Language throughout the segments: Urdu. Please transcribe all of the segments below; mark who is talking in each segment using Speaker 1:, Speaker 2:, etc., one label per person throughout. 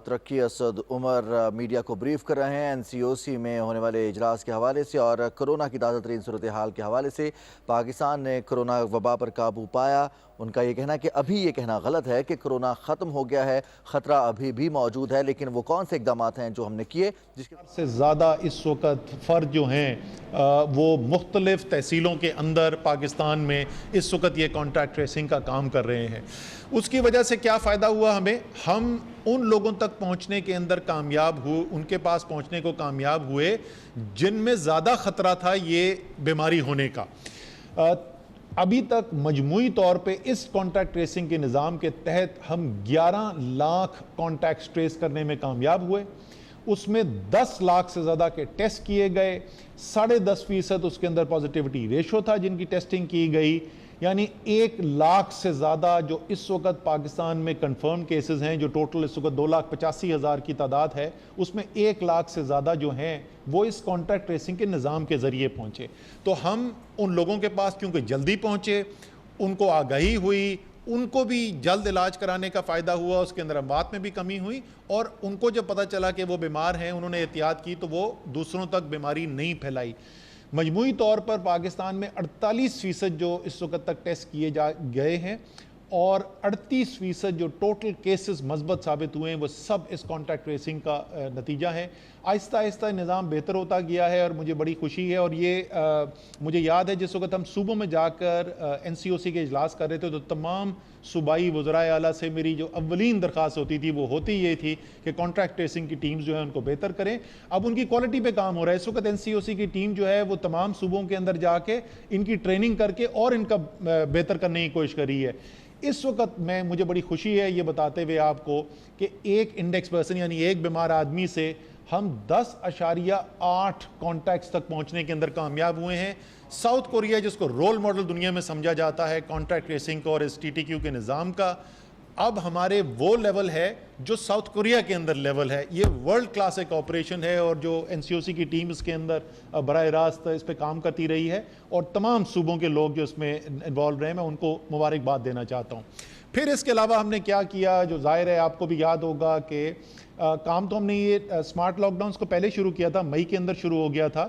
Speaker 1: ترقی اسد عمر میڈیا کو بریف کر رہے ہیں NCOC میں ہونے والے اجلاس کے حوالے سے اور کرونا کی تازہ ترین صورتحال کے حوالے سے۔ پاکستان نے کرونا وبا پر قابو پایا۔ ان کا یہ کہنا ہے کہ ابھی یہ کہنا غلط ہے کہ کرونا ختم ہو گیا ہے، خطرہ ابھی بھی موجود ہے، لیکن وہ کون سے اقدامات ہیں جو ہم نے کیے جس کے
Speaker 2: سے زیادہ اس وقت فرد جو ہیں وہ مختلف تحصیلوں کے اندر پاکستان میں اس وقت یہ کانٹیکٹ ٹریسنگ کا کام کر رہے ہیں۔ اس کی وجہ سے کیا فائدہ ہوا ہمیں؟ ہم ان لوگوں تک پہنچنے کے اندر کامیاب ہوئے، ان کے پاس پہنچنے کو کامیاب ہوئے جن میں زیادہ خطرہ تھا یہ بیماری ہونے کا۔ ابھی تک مجموعی طور پہ اس کانٹیکٹ ٹریسنگ کے نظام کے تحت ہم 11 لاکھ کانٹیکٹس ٹریس کرنے میں کامیاب ہوئے۔ اس میں 10 لاکھ سے زیادہ کے ٹیسٹ کیے گئے، 10.5% اس کے اندر پازیٹیوٹی ریشو تھا جن کی ٹیسٹنگ کی گئی، یعنی 1 لاکھ سے زیادہ جو اس وقت پاکستان میں کنفرم کیسز ہیں، جو ٹوٹل اس وقت 2,85,000 کی تعداد ہے، اس میں 1 لاکھ سے زیادہ جو ہیں وہ اس کانٹیکٹ ٹریسنگ کے نظام کے ذریعے پہنچے۔ تو ہم ان لوگوں کے پاس کیونکہ جلدی پہنچے، ان کو آگاہی ہوئی، ان کو بھی جلد علاج کرانے کا فائدہ ہوا، اس کے اندر اموات میں بھی کمی ہوئی، اور ان کو جب پتہ چلا کہ وہ بیمار ہیں انہوں نے احتیاط کی تو وہ دوسروں تک بیماری نہیں پھیلائی۔ مجموعی طور پر پاکستان میں 48% جو اس وقت تک ٹیسٹ کیے گئے ہیں اور 38% جو ٹوٹل کیسز مثبت ثابت ہوئے ہیں وہ سب اس کانٹیکٹ ٹریسنگ کا نتیجہ ہے۔ آہستہ آہستہ نظام بہتر ہوتا گیا ہے اور مجھے بڑی خوشی ہے، اور یہ مجھے یاد ہے جس وقت ہم صوبوں میں جا کر NCOC کے اجلاس کر رہے تھے تو تمام صوبائی وزرائے اعلیٰ سے میری جو اولین درخواست ہوتی تھی وہ ہوتی یہ تھی کہ کانٹیکٹ ٹریسنگ کی ٹیمز جو ہیں ان کو بہتر کریں۔ اب ان کی کوالٹی پہ کام ہو رہا ہے۔ اس وقت NCOC کی ٹیم جو ہے وہ تمام صوبوں کے اندر جا کے ان کی ٹریننگ کر کے اور ان کا بہتر کرنے کی کوشش کر رہی ہے۔ اس وقت مجھے بڑی خوشی ہے یہ بتاتے ہوئے آپ کو کہ ایک انڈیکس پرسن یعنی ایک بیمار آدمی سے ہم 10.8 کانٹیکٹس تک پہنچنے کے اندر کامیاب ہوئے ہیں۔ ساؤتھ کوریا جس کو رول ماڈل دنیا میں سمجھا جاتا ہے کانٹیکٹ ٹریسنگ کا اور اس TTQ کے نظام کا، اب ہمارے وہ لیول ہے جو ساؤتھ کوریا کے اندر لیول ہے۔ یہ ورلڈ کلاس ایک آپریشن ہے اور جو NCOC کی ٹیم اس کے اندر براہ راست اس پہ کام کرتی رہی ہے اور تمام صوبوں کے لوگ جو اس میں انوالو رہے ہیں میں ان کو مبارکباد دینا چاہتا ہوں۔ پھر اس کے علاوہ ہم نے کیا کیا جو ظاہر ہے آپ کو بھی یاد ہوگا کہ کام تو ہم نے یہ اسمارٹ لاک ڈاؤنس کو پہلے شروع کیا تھا، مئی کے اندر شروع ہو گیا تھا،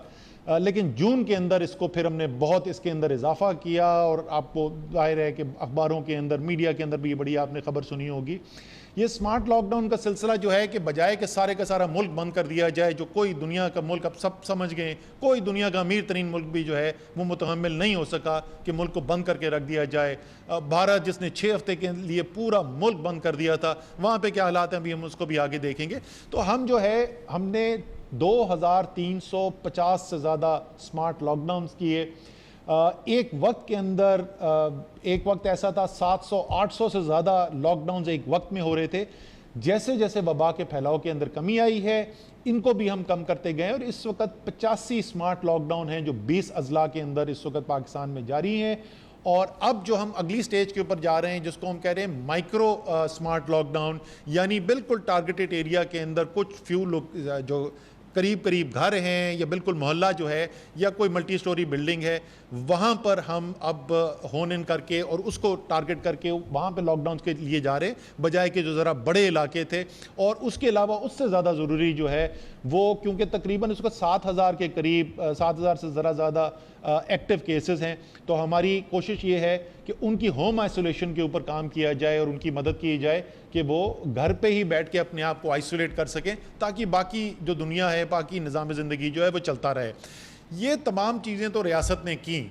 Speaker 2: لیکن جون کے اندر اس کو پھر ہم نے بہت اس کے اندر اضافہ کیا، اور آپ کو ظاہر ہے کہ اخباروں کے اندر میڈیا کے اندر بھی یہ بڑی آپ نے خبر سنی ہوگی۔ یہ اسمارٹ لاک ڈاؤن کا سلسلہ جو ہے کہ بجائے کہ سارے کا سارا ملک بند کر دیا جائے، جو کوئی دنیا کا ملک اب سب سمجھ گئے، کوئی دنیا کا امیر ترین ملک بھی جو ہے وہ متحمل نہیں ہو سکا کہ ملک کو بند کر کے رکھ دیا جائے۔ بھارت جس نے 6 ہفتے کے لیے پورا ملک بند کر دیا تھا، وہاں پہ کیا حالات ہیں ابھی ہم اس کو بھی آگے دیکھیں گے۔ تو ہم جو ہے ہم نے 2350 سے زیادہ سمارٹ لاک ڈاؤنز کیے۔ ایک وقت کے اندر ایک وقت ایسا تھا 700-800 سے زیادہ لاک ڈاؤنز ایک وقت میں ہو رہے تھے۔ جیسے جیسے وبا کے پھیلاؤ کے اندر کمی آئی ہے ان کو بھی ہم کم کرتے گئے، اور اس وقت 85 سمارٹ لاک ڈاؤن ہیں جو 20 اضلاع کے اندر اس وقت پاکستان میں جاری ہیں۔ اور اب جو ہم اگلی سٹیج کے اوپر جا رہے ہیں جس کو ہم کہہ رہے ہیں مائکرو سمارٹ لاک ڈاؤن، یعنی بالکل ٹارگیٹڈ ایریا کے اندر کچھ فیو لوگ جو قریب گھر ہیں یا بالکل محلہ جو ہے یا کوئی ملٹی سٹوری بلڈنگ ہے، وہاں پر ہم اب ہون ان کر کے اور اس کو ٹارگٹ کر کے وہاں پہ لاک ڈاؤنز کے لیے جا رہے ہیں، بجائے کہ جو ذرا بڑے علاقے تھے۔ اور اس کے علاوہ اس سے زیادہ ضروری جو ہے وہ کیونکہ تقریباً اس کو 7,000 کے قریب 7,000 سے ذرا زیادہ ایکٹیو کیسز ہیں، تو ہماری کوشش یہ ہے کہ ان کی ہوم آئسولیشن کے اوپر کام کیا جائے اور ان کی مدد کی جائے کہ وہ گھر پہ ہی بیٹھ کے اپنے آپ کو آئسولیٹ کر سکیں تاکہ باقی جو دنیا ہے، باقی نظام زندگی جو ہے وہ چلتا رہے۔ یہ تمام چیزیں تو ریاست نے کی،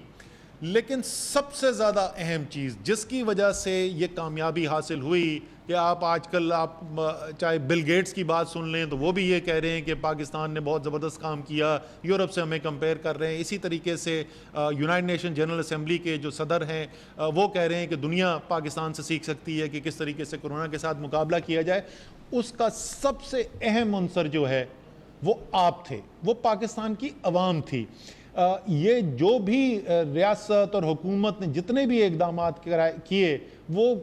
Speaker 2: لیکن سب سے زیادہ اہم چیز جس کی وجہ سے یہ کامیابی حاصل ہوئی کہ آپ آج کل آپ چاہے بل گیٹس کی بات سن لیں تو وہ بھی یہ کہہ رہے ہیں کہ پاکستان نے بہت زبردست کام کیا، یورپ سے ہمیں کمپیئر کر رہے ہیں۔ اسی طریقے سے یونائٹڈ نیشن جنرل اسمبلی کے جو صدر ہیں وہ کہہ رہے ہیں کہ دنیا پاکستان سے سیکھ سکتی ہے کہ کس طریقے سے کورونا کے ساتھ مقابلہ کیا جائے۔ اس کا سب سے اہم عنصر جو ہے وہ آپ تھے، وہ پاکستان کی عوام تھی۔ یہ جو بھی ریاست اور حکومت نے جتنے بھی اقدامات کیے وہ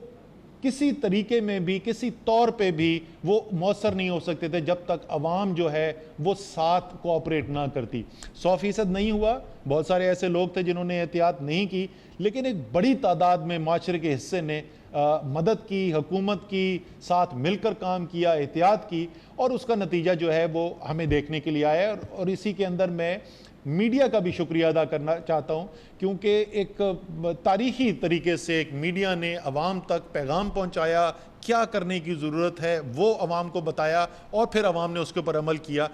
Speaker 2: کسی طریقے میں بھی کسی طور پہ بھی وہ مؤثر نہیں ہو سکتے تھے جب تک عوام جو ہے وہ ساتھ کوآپریٹ نہ کرتی۔ 100% نہیں ہوا، بہت سارے ایسے لوگ تھے جنہوں نے احتیاط نہیں کی، لیکن ایک بڑی تعداد میں معاشرے کے حصے نے مدد کی، حکومت کی ساتھ مل کر کام کیا، احتیاط کی، اور اس کا نتیجہ جو ہے وہ ہمیں دیکھنے کے لیے آیا ہے۔ اور اسی کے اندر میں میڈیا کا بھی شکریہ ادا کرنا چاہتا ہوں، کیونکہ ایک تاریخی طریقے سے ایک میڈیا نے عوام تک پیغام پہنچایا، کیا کرنے کی ضرورت ہے وہ عوام کو بتایا، اور پھر عوام نے اس کے اوپر عمل کیا۔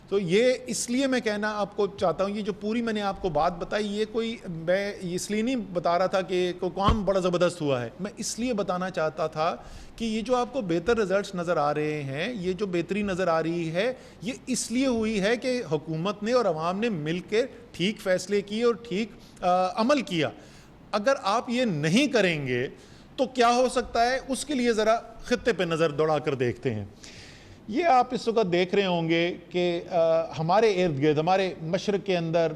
Speaker 2: تو یہ اس لیے میں کہنا آپ کو چاہتا ہوں، یہ جو پوری میں نے آپ کو بات بتائی، یہ کوئی میں اس لیے نہیں بتا رہا تھا کہ کوئی کام بڑا زبردست ہوا ہے، میں اس لیے بتانا چاہتا تھا کہ یہ جو آپ کو بہتر رزلٹس نظر آ رہے ہیں، یہ جو بہتری نظر آ رہی ہے، یہ اس لیے ہوئی ہے کہ حکومت نے اور عوام نے مل کے ٹھیک فیصلے کیے اور ٹھیک عمل کیا۔ اگر آپ یہ نہیں کریں گے تو کیا ہو سکتا ہے، اس کے لیے ذرا خطے پہ نظر دوڑا کر دیکھتے ہیں۔ یہ آپ اس وقت دیکھ رہے ہوں گے کہ ہمارے ارد گرد، ہمارے مشرق کے اندر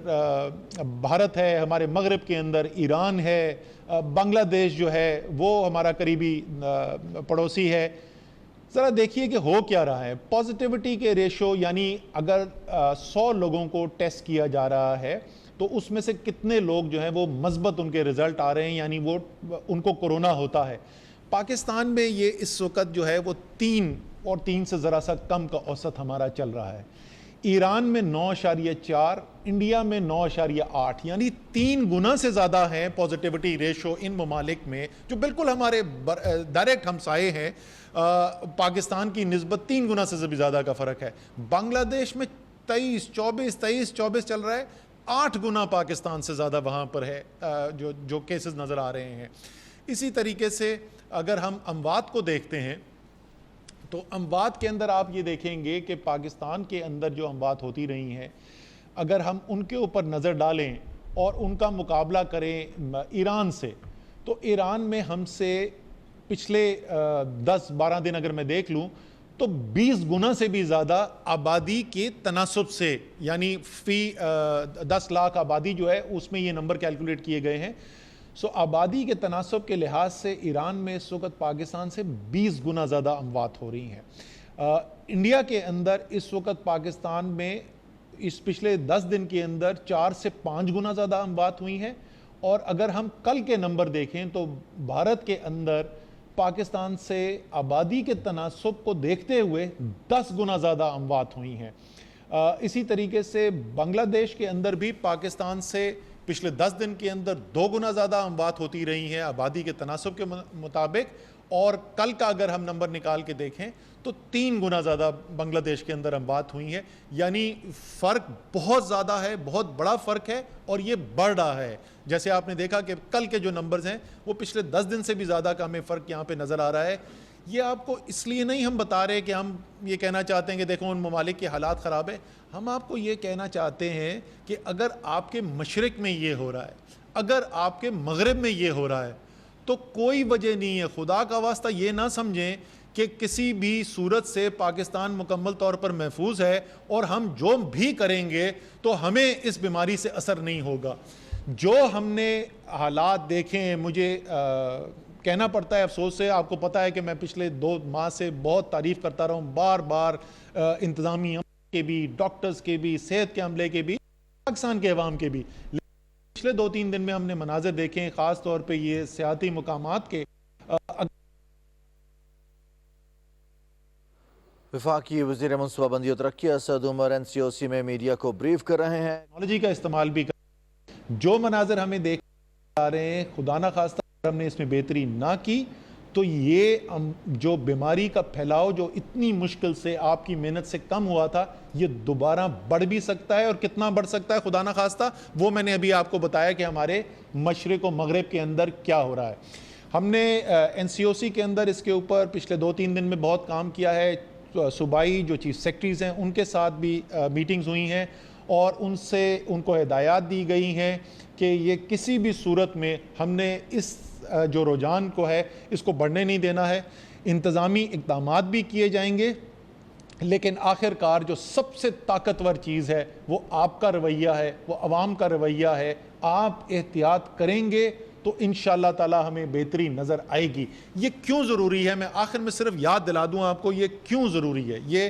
Speaker 2: بھارت ہے، ہمارے مغرب کے اندر ایران ہے، بنگلہ دیش جو ہے وہ ہمارا قریبی پڑوسی ہے۔ ذرا دیکھیے کہ ہو کیا رہا ہے۔ پازیٹیوٹی کے ریشو، یعنی اگر 100 لوگوں کو ٹیسٹ کیا جا رہا ہے تو اس میں سے کتنے لوگ جو ہیں وہ مثبت ان کے رزلٹ آ رہے ہیں، یعنی وہ ان کو کورونا ہوتا ہے۔ پاکستان میں یہ اس وقت جو ہے وہ 3 اور 3 سے ذرا سا کم کا اوسط ہمارا چل رہا ہے۔ ایران میں 9.4، انڈیا میں 9.8، یعنی 3 گنا سے زیادہ ہے پازیٹیوٹی ریشو ان ممالک میں، جو بالکل ہمارے ڈائریکٹ ہمسائے ہیں۔ پاکستان کی نسبت 3 گنا سے بھی زیادہ کا فرق ہے۔ بنگلہ دیش میں 23-24 چل رہا ہے، 8 گنا پاکستان سے زیادہ وہاں پر ہے جو کیسز نظر آ رہے ہیں۔ اسی طریقے سے اگر ہم اموات کو دیکھتے ہیں تو اموات کے اندر آپ یہ دیکھیں گے کہ پاکستان کے اندر جو اموات ہوتی رہی ہیں، اگر ہم ان کے اوپر نظر ڈالیں اور ان کا مقابلہ کریں ایران سے، تو ایران میں ہم سے پچھلے 10-12 دن اگر میں دیکھ لوں تو 20 گنا سے بھی زیادہ آبادی کے تناسب سے، یعنی فی 10 لاکھ آبادی جو ہے اس میں یہ نمبر کیلکولیٹ کیے گئے ہیں۔ آبادی کے تناسب کے لحاظ سے ایران میں اس وقت پاکستان سے 20 گنا زیادہ اموات ہو رہی ہیں۔ انڈیا کے اندر اس وقت پاکستان میں اس پچھلے 10 دن کے اندر 4 سے 5 گنا زیادہ اموات ہوئی ہیں، اور اگر ہم کل کے نمبر دیکھیں تو بھارت کے اندر پاکستان سے آبادی کے تناسب کو دیکھتے ہوئے 10 گنا زیادہ اموات ہوئی ہیں۔ اسی طریقے سے بنگلہ دیش کے اندر بھی پاکستان سے پچھلے 10 دن کے اندر 2 گنا زیادہ اموات ہوتی رہی ہیں آبادی کے تناسب کے مطابق، اور کل کا اگر ہم نمبر نکال کے دیکھیں تو 3 گنا زیادہ بنگلہ دیش کے اندر اموات ہوئی ہیں۔ یعنی فرق بہت زیادہ ہے، بہت بڑا فرق ہے، اور یہ بڑھ رہا ہے۔ جیسے آپ نے دیکھا کہ کل کے جو نمبرز ہیں وہ پچھلے 10 دن سے بھی زیادہ کا ہمیں فرق یہاں پہ نظر آ رہا ہے۔ یہ آپ کو اس لیے نہیں ہم بتا رہے کہ ہم یہ کہنا چاہتے ہیں کہ دیکھو ان ممالک کے حالات خراب ہیں، ہم آپ کو یہ کہنا چاہتے ہیں کہ اگر آپ کے مشرق میں یہ ہو رہا ہے، اگر آپ کے مغرب میں یہ ہو رہا ہے، تو کوئی وجہ نہیں ہے، خدا کا واسطہ یہ نہ سمجھیں کہ کسی بھی صورت سے پاکستان مکمل طور پر محفوظ ہے اور ہم جو بھی کریں گے تو ہمیں اس بیماری سے اثر نہیں ہوگا۔ جو ہم نے حالات دیکھے ہیں، مجھے کہنا پڑتا ہے افسوس سے، آپ کو پتا ہے کہ میں پچھلے 2 ماہ سے بہت تعریف کرتا رہا ہوں، بار بار انتظامی عملے کے بھی، ڈاکٹرز کے بھی، صحت کے عملے کے بھی، پاکستان کے عوام کے بھی۔ پچھلے 2-3 دن میں ہم نے مناظر دیکھے ہیں، خاص طور پہ یہ سیاحتی مقامات کے۔
Speaker 1: وفاقی وزیر منصوبہ بندی و ترقی اسد عمر NCOC میں میڈیا کو بریف کر رہے ہیں۔
Speaker 2: ٹیکنالوجی کا استعمال بھی جو مناظر ہمیں دیکھ آ رہے ہیں، خدا نہ خواستہ ہم نے اس میں بہتری نہ کی تو یہ جو بیماری کا پھیلاؤ جو اتنی مشکل سے آپ کی محنت سے کم ہوا تھا، یہ دوبارہ بڑھ بھی سکتا ہے، اور کتنا بڑھ سکتا ہے خدا نہ خواستہ وہ میں نے ابھی آپ کو بتایا کہ ہمارے مشرق و مغرب کے اندر کیا ہو رہا ہے۔ ہم نے NCOC کے اندر اس کے اوپر پچھلے 2-3 دن میں بہت کام کیا ہے۔ صوبائی جو چیف سیکرٹریز ہیں ان کے ساتھ بھی میٹنگز ہوئی ہیں، اور ان کو ہدایات دی گئی ہیں کہ یہ کسی بھی صورت میں ہم نے اس جو رجحان کو ہے اس کو بڑھنے نہیں دینا ہے۔ انتظامی اقدامات بھی کیے جائیں گے، لیکن آخر کار جو سب سے طاقتور چیز ہے وہ آپ کا رویہ ہے، وہ عوام کا رویہ ہے۔ آپ احتیاط کریں گے تو انشاءاللہ تعالی ہمیں بہتری نظر آئے گی۔ یہ کیوں ضروری ہے، میں آخر میں صرف یاد دلا دوں آپ کو یہ کیوں ضروری ہے۔ یہ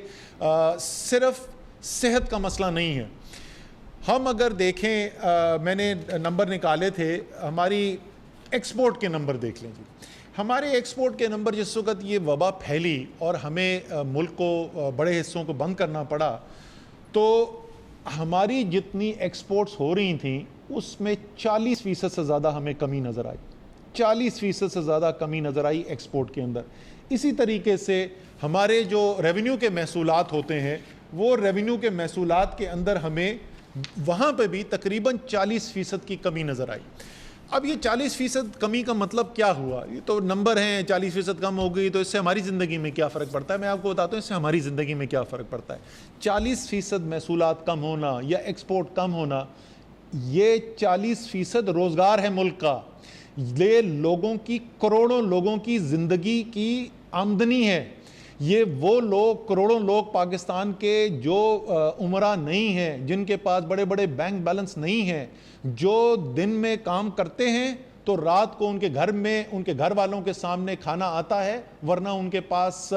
Speaker 2: صرف صحت کا مسئلہ نہیں ہے۔ ہم اگر دیکھیں، میں نے نمبر نکالے تھے، ہماری ایکسپورٹ کے نمبر دیکھ لیں جی۔ ہمارے ایکسپورٹ کے نمبر جس وقت یہ وبا پھیلی اور ہمیں ملک کو بڑے حصوں کو بند کرنا پڑا تو ہماری جتنی ایکسپورٹس ہو رہی تھیں اس میں 40% سے زیادہ ہمیں کمی نظر آئی، 40% سے زیادہ کمی نظر آئی ایکسپورٹ کے اندر۔ اسی طریقے سے ہمارے جو ریونیو کے محصولات ہوتے ہیں وہ ریونیو کے محصولات کے اندر ہمیں وہاں پہ بھی تقریباً 40% کی کمی نظر آئی۔ اب یہ 40% کمی کا مطلب کیا ہوا؟ یہ تو نمبر ہیں، 40% کم ہو گئی تو اس سے ہماری زندگی میں کیا فرق پڑتا ہے؟ میں آپ کو بتاتا ہوں اس سے ہماری زندگی میں کیا فرق پڑتا ہے۔ 40% محصولات کم ہونا یا ایکسپورٹ کم ہونا، یہ 40% روزگار ہے ملک کا، یہ لوگوں کی، کروڑوں لوگوں کی زندگی کی آمدنی ہے۔ یہ وہ لوگ، کروڑوں لوگ پاکستان کے جو امراء نہیں ہیں، جن کے پاس بڑے بڑے بینک بیلنس نہیں ہیں، جو دن میں کام کرتے ہیں تو رات کو ان کے گھر میں، ان کے گھر والوں کے سامنے کھانا آتا ہے، ورنہ ان کے پاس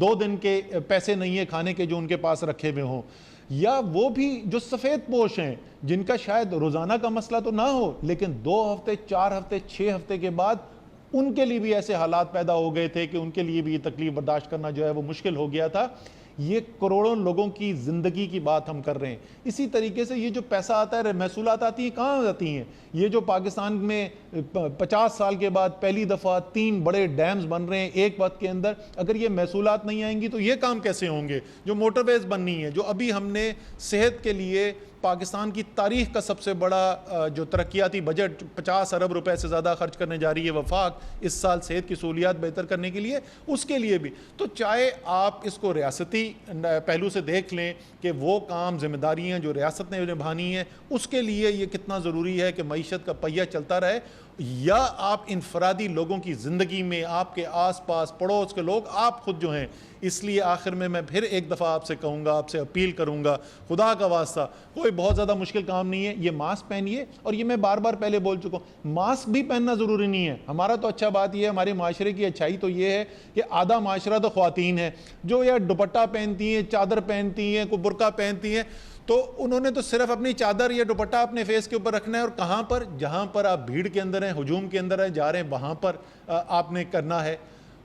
Speaker 2: 2 دن کے پیسے نہیں ہیں کھانے کے جو ان کے پاس رکھے ہوئے ہوں۔ یا وہ بھی جو سفید پوش ہیں، جن کا شاید روزانہ کا مسئلہ تو نہ ہو لیکن 2 ہفتے، 4 ہفتے، 6 ہفتے کے بعد ان کے لیے بھی ایسے حالات پیدا ہو گئے تھے کہ ان کے لیے بھی یہ تکلیف برداشت کرنا جو ہے وہ مشکل ہو گیا تھا۔ یہ کروڑوں لوگوں کی زندگی کی بات ہم کر رہے ہیں۔ اسی طریقے سے یہ جو پیسہ آتا ہے، محصولات آتی ہیں، کہاں آتی ہیں؟ یہ جو پاکستان میں 50 سال کے بعد پہلی دفعہ 3 بڑے ڈیمز بن رہے ہیں ایک وقت کے اندر، اگر یہ محصولات نہیں آئیں گی تو یہ کام کیسے ہوں گے؟ جو موٹر ویز بننی ہے، جو ابھی ہم نے صحت کے لیے پاکستان کی تاریخ کا سب سے بڑا جو ترقیاتی بجٹ 50 ارب روپے سے زیادہ خرچ کرنے جا رہی ہے وفاق اس سال صحت کی سہولیات بہتر کرنے کے لیے، اس کے لیے بھی تو چاہے آپ اس کو ریاستی پہلو سے دیکھ لیں کہ وہ کام، ذمہ داریاں جو ریاست نے نبھانی ہیں، اس کے لیے یہ کتنا ضروری ہے کہ معیشت کا پہیہ چلتا رہے، یا آپ انفرادی لوگوں کی زندگی میں، آپ کے آس پاس پڑوس کے لوگ، آپ خود جو ہیں۔ اس لیے آخر میں پھر ایک دفعہ آپ سے کہوں گا، آپ سے اپیل کروں گا، خدا کا واسطہ کوئی بہت زیادہ مشکل کام نہیں ہے، یہ ماسک پہنیے۔ اور یہ میں بار بار پہلے بول چکا ہوں، ماسک بھی پہننا ضروری نہیں ہے۔ ہمارا تو اچھا بات یہ ہے، ہمارے معاشرے کی اچھائی تو یہ ہے کہ آدھا معاشرہ تو خواتین ہے جو یا دوپٹہ پہنتی ہیں، چادر پہنتی ہیں، کوئی برقع پہنتی ہیں، تو انہوں نے تو صرف اپنی چادر یا دوپٹہ اپنے فیس کے اوپر رکھنا ہے، اور کہاں پر؟ جہاں پر آپ بھیڑ کے اندر ہیں، ہجوم کے اندر ہیں، جا رہے ہیں، وہاں پر آپ نے کرنا ہے۔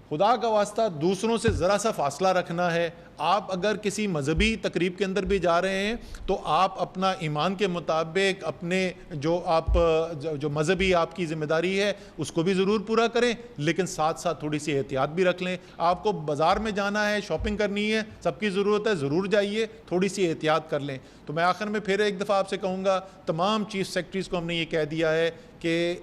Speaker 2: خدا کا واسطہ دوسروں سے ذرا سا فاصلہ رکھنا ہے۔ آپ اگر کسی مذہبی تقریب کے اندر بھی جا رہے ہیں تو آپ اپنا ایمان کے مطابق اپنے جو مذہبی آپ کی ذمہ داری ہے اس کو بھی ضرور پورا کریں، لیکن ساتھ ساتھ تھوڑی سی احتیاط بھی رکھ لیں۔ آپ کو بازار میں جانا ہے، شاپنگ کرنی ہے، سب کی ضرورت ہے، ضرور جائیے، تھوڑی سی احتیاط کر لیں۔ تو میں آخر میں پھر ایک دفعہ آپ سے کہوں گا، تمام چیف سیکرٹریز کو ہم نے یہ کہہ دیا ہے کہ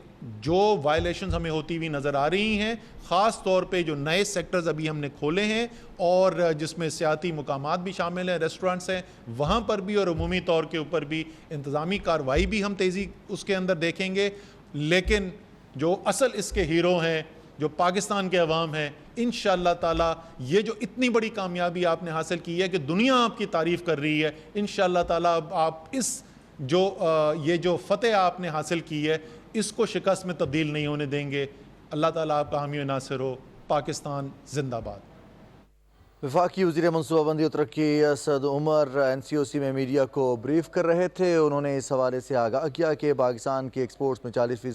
Speaker 2: جو وائلیشنز ہمیں ہوتی ہوئی نظر آ رہی ہیں، خاص طور پہ جو نئے سیکٹرز ابھی ہم نے کھولے ہیں اور جس میں سیاحتی مقامات بھی شامل ہیں، ریسٹورنٹس ہیں، وہاں پر بھی اور عمومی طور کے اوپر بھی انتظامی کارروائی بھی ہم تیزی اس کے اندر دیکھیں گے۔ لیکن جو اصل اس کے ہیرو ہیں، جو پاکستان کے عوام ہیں، انشاءاللہ تعالی یہ جو اتنی بڑی کامیابی آپ نے حاصل کی ہے کہ دنیا آپ کی تعریف کر رہی ہے، انشاءاللہ تعالی آپ اس یہ جو فتح آپ نے حاصل کی ہے اس کو شکست میں تبدیل نہیں ہونے دیں گے۔ اللہ تعالیٰ آپ کا حامی و ناصر ہو۔ پاکستان زندہ باد۔
Speaker 1: وفاقی وزیر منصوبہ بندی و ترقی اسد عمر NCOC میں میڈیا کو بریف کر رہے تھے۔ انہوں نے اس حوالے سے آگاہ کیا کہ پاکستان کے ایکسپورٹس میں 40%